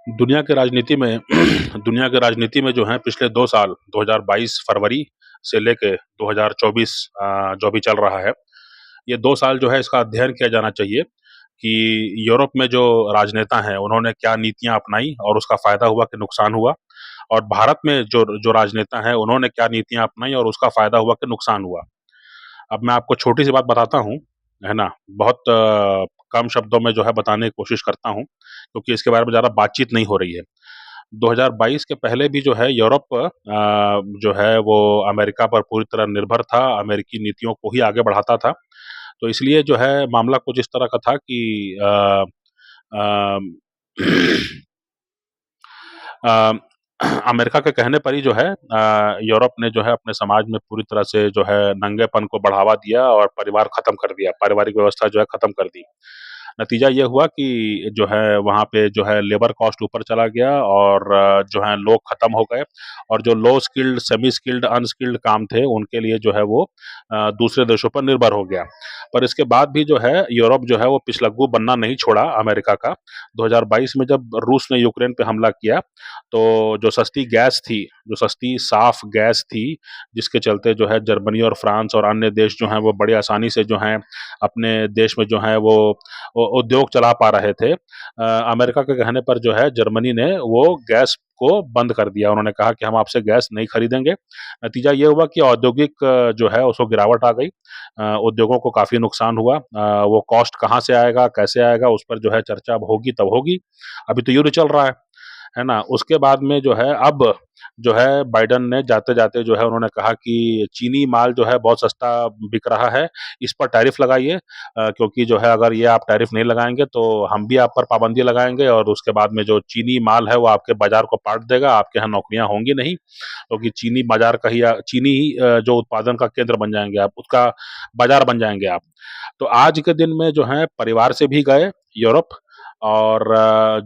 दुनिया के राजनीति में दुनिया के राजनीति में जो है पिछले 2 साल 2022 फरवरी से लेके 2024 जो भी चल रहा है, ये 2 साल जो है इसका अध्ययन किया जाना चाहिए कि यूरोप में जो राजनेता हैं, उन्होंने क्या नीतियाँ अपनाई और उसका फ़ायदा हुआ कि नुकसान हुआ? और भारत में जो जो राजनेता हैं, उन्होंने क्या नीतियाँ अपनाई और उसका फ़ायदा हुआ कि नुकसान हुआ? अब मैं आपको छोटी-सी बात बताता हूँ, है ना? बहुत कम शब्दों में जो है बताने की कोशिश करता हूँ, क्योंकि इसके बारे में ज़्यादा बातचीत नहीं हो रही है। 2022 के पहले भी जो है यूरोप जो है वो अमेरिका पर पूरी तरह निर्भर था, अमेरिकी नीतियों को ही आगे बढ़ाता था। तो इसलिए जो है मामला कुछ इस तरह का था कि अम, अ, अमेरिका के कहने पर ही जो है यूरोप ने जो है अपने समाज में पूरी तरह से जो है नंगेपन को बढ़ावा दिया और परिवार खत्म कर दिया, पारिवारिक व्यवस्था जो है खत्म कर दी। नतीजा ये हुआ कि जो है वहाँ पे जो है लेबर कॉस्ट ऊपर चला गया और जो है लोग खत्म हो गए और जो लो स्किल्ड, सेमी स्किल्ड, अनस्किल्ड काम थे उनके लिए जो है वो दूसरे देशों पर निर्भर हो गया। पर इसके बाद भी जो है यूरोप जो है वो पिछलग्गू बनना नहीं छोड़ा अमेरिका का। 2022 में जब रूस ने यूक्रेन पे हमला किया, तो जो सस्ती गैस थी, जो सस्ती साफ गैस थी, जिसके चलते जो है जर्मनी और फ्रांस और अन्य देश जो हैं वो बड़ी आसानी से जो हैं अपने देश में जो है वो उद्योग चला पा रहे थे। अमेरिका के कहने पर जो है जर्मनी ने वो गैस को बंद कर दिया। उन्होंने कहा कि हम आपसे गैस नहीं खरीदेंगे। नतीजा ये हुआ कि औद्योगिक जो है उसको गिरावट आ गई। उद्योगों को काफ़ी नुकसान हुआ। वो कॉस्ट कहाँ से आएगा, कैसे आएगा, उस पर जो है चर्चा अब होगी तब होगी। अभी तो युद्ध चल रहा है ना? उसके बाद में जो है अब जो है बाइडेन ने जाते-जाते जो है उन्होंने कहा कि चीनी माल जो है बहुत सस्ता बिक रहा है, इस पर टैरिफ लगाइए, क्योंकि जो है अगर ये आप टैरिफ नहीं लगाएँगे तो हम भी आप पर पाबंदी लगाएँगे और उसके बाद में जो चीनी माल है वो आपके बाज़ार को पाट देगा, आपके यहाँ नौकरियाँ होंगी नहीं, क्योंकि चीनी बाज़ार का ही चीनी ही जो उत्पादन का केंद्र बन जाएँगे आप, उसका बाज़ार बन जाएँगे आप। तो आज के दिन में जो है परिवार से भी गए यूरोप और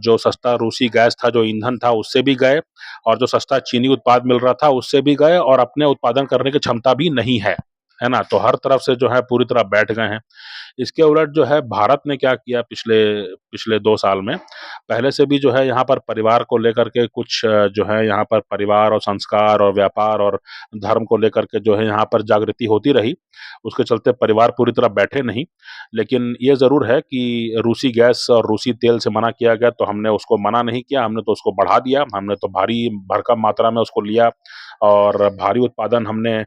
जो सस्ता रूसी गैस था, जो ईंधन था उससे भी गए और जो सस्ता चीनी उत्पाद मिल रहा था उससे भी गए और अपने उत्पादन करने की क्षमता भी नहीं है ना? तो हर तरफ से जो है पूरी तरह बैठ गए हैं। इसके उलट जो है भारत ने क्या किया पिछले पिछले 2 साल में, पहले से भी जो है यहाँ पर परिवार को लेकर के कुछ जो है यहाँ पर परिवार और संस्कार और व्यापार और धर्म को लेकर के जो है यहाँ पर जागृति होती रही। उसके चलते परिवार पूरी तरह बैठे नहीं। लेकिन ये ज़रूर है कि रूसी गैस और रूसी तेल से मना किया गया तो हमने उसको मना नहीं किया, हमने तो उसको बढ़ा दिया। हमने तो भारी भरकम मात्रा में उसको लिया और भारी उत्पादन हमने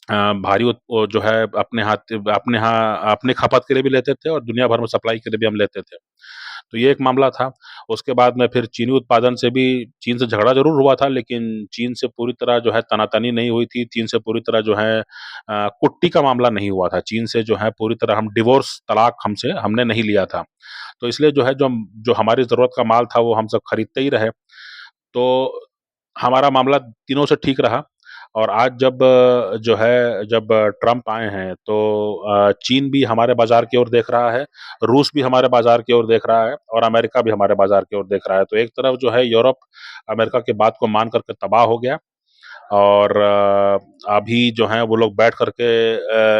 भारी वो जो है अपने यहाँ अपने खपत के लिए भी लेते थे और दुनिया भर में सप्लाई के लिए भी हम लेते थे। तो ये एक मामला था। उसके बाद में फिर चीनी उत्पादन से भी चीन से झगड़ा ज़रूर हुआ था, लेकिन चीन से पूरी तरह जो है तना-तनी नहीं हुई थी। चीन से पूरी तरह जो है कुट्टी का मामला नहीं हुआ था। चीन से जो है पूरी तरह हम डिवोर्स तलाक हमने नहीं लिया था। तो इसलिए जो है जो हमारी ज़रूरत का माल था वो हम सब खरीदते ही रहे। तो हमारा मामला तीनों से ठीक रहा और आज जो है जब ट्रम्प आए हैं तो चीन भी हमारे बाज़ार की ओर देख रहा है, रूस भी हमारे बाज़ार की ओर देख रहा है और अमेरिका भी हमारे बाज़ार की ओर देख रहा है। तो एक तरफ जो है यूरोप अमेरिका की बात को मान कर के तबाह हो गया और अभी जो है वो लोग बैठ कर के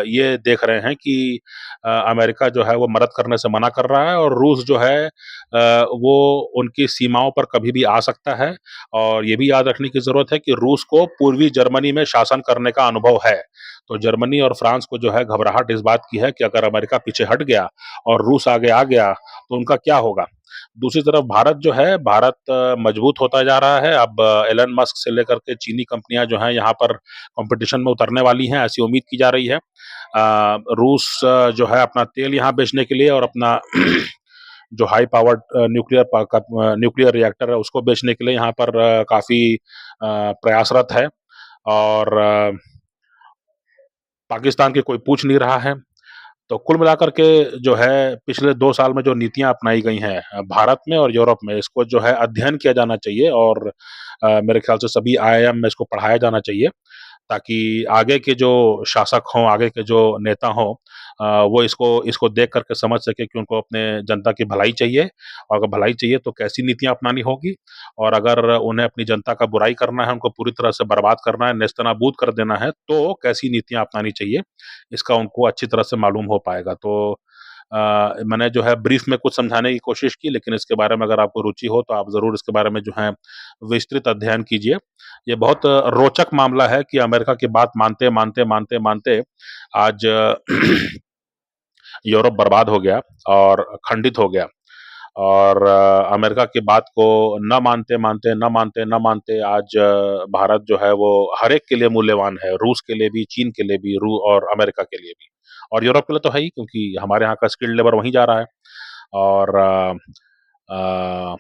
ये देख रहे हैं कि अमेरिका जो है वो मदद करने से मना कर रहा है और रूस जो है वो उनकी सीमाओं पर कभी भी आ सकता है और ये भी याद रखने की ज़रूरत है कि रूस को पूर्वी जर्मनी में शासन करने का अनुभव है। तो जर्मनी और फ्रांस को जो है घबराहट इस बात की है कि अगर अमेरिका पीछे हट गया और रूस आगे आ गया, तो उनका क्या होगा? दूसरी तरफ भारत जो है, भारत मजबूत होता जा रहा है। अब एलन मस्क से लेकर के चीनी कंपनियाँ जो हैं यहाँ पर कॉम्पिटिशन में उतरने वाली हैं, ऐसी उम्मीद की जा रही है। रूस जो है अपना तेल यहाँ बेचने के लिए और अपना जो हाई पावर्ड न्यूक्लियर रिएक्टर है उसको बेचने के लिए यहाँ पर काफ़ी प्रयासरत है और पाकिस्तान की कोई पूछ नहीं रहा है। तो कुल मिलाकर के जो है पिछले 2 साल में जो नीतियाँ अपनाई गई हैं भारत में और यूरोप में, इसको जो है अध्ययन किया जाना चाहिए और मेरे ख्याल से सभी आईआईएम में इसको पढ़ाया जाना चाहिए, ताकि आगे के जो शासक हों, आगे के जो नेता हों वो इसको इसको देख कर के समझ सकें कि उनको अपने जनता की भलाई चाहिए और अगर भलाई चाहिए तो कैसी नीतियाँ अपनानी होगी और अगर उन्हें अपनी जनता का बुराई करना है, उनको पूरी तरह से बर्बाद करना है, नेस्तनाबूद कर देना है, तो कैसी नीतियाँ अपनानी चाहिए, इसका उनको अच्छी तरह से मालूम हो पाएगा। तो मैंने जो है ब्रीफ में कुछ समझाने की कोशिश की, लेकिन इसके बारे में अगर आपको रुचि हो तो आप ज़रूर इसके बारे में जो है विस्तृत अध्ययन कीजिए। ये बहुत रोचक मामला है कि अमेरिका की बात मानते, मानते, मानते, मानते आज यूरोप बर्बाद हो गया और खंडित हो गया। और अमेरिका की बात को न मानते, मानते, न मानते, न मानते आज भारत जो है वो हर एक के लिए मूल्यवान है, रूस के लिए भी, चीन के लिए भी, रू और अमेरिका के लिए भी। और यूरोप के लिए तो है ही, क्योंकि हमारे यहाँ का स्किल्ड लेबर वहीं जा रहा है। और अ,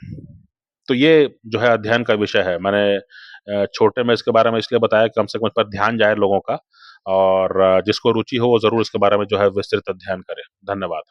तो ये जो है अध्ययन का विषय है। मैंने छोटे में इसके बारे में इसलिए बताया कि कम से कम इस पर ध्यान जाए लोगों का, और जिसको रुचि हो वो ज़रूर इसके बारे में जो है विस्तृत अध्ययन करे। धन्यवाद।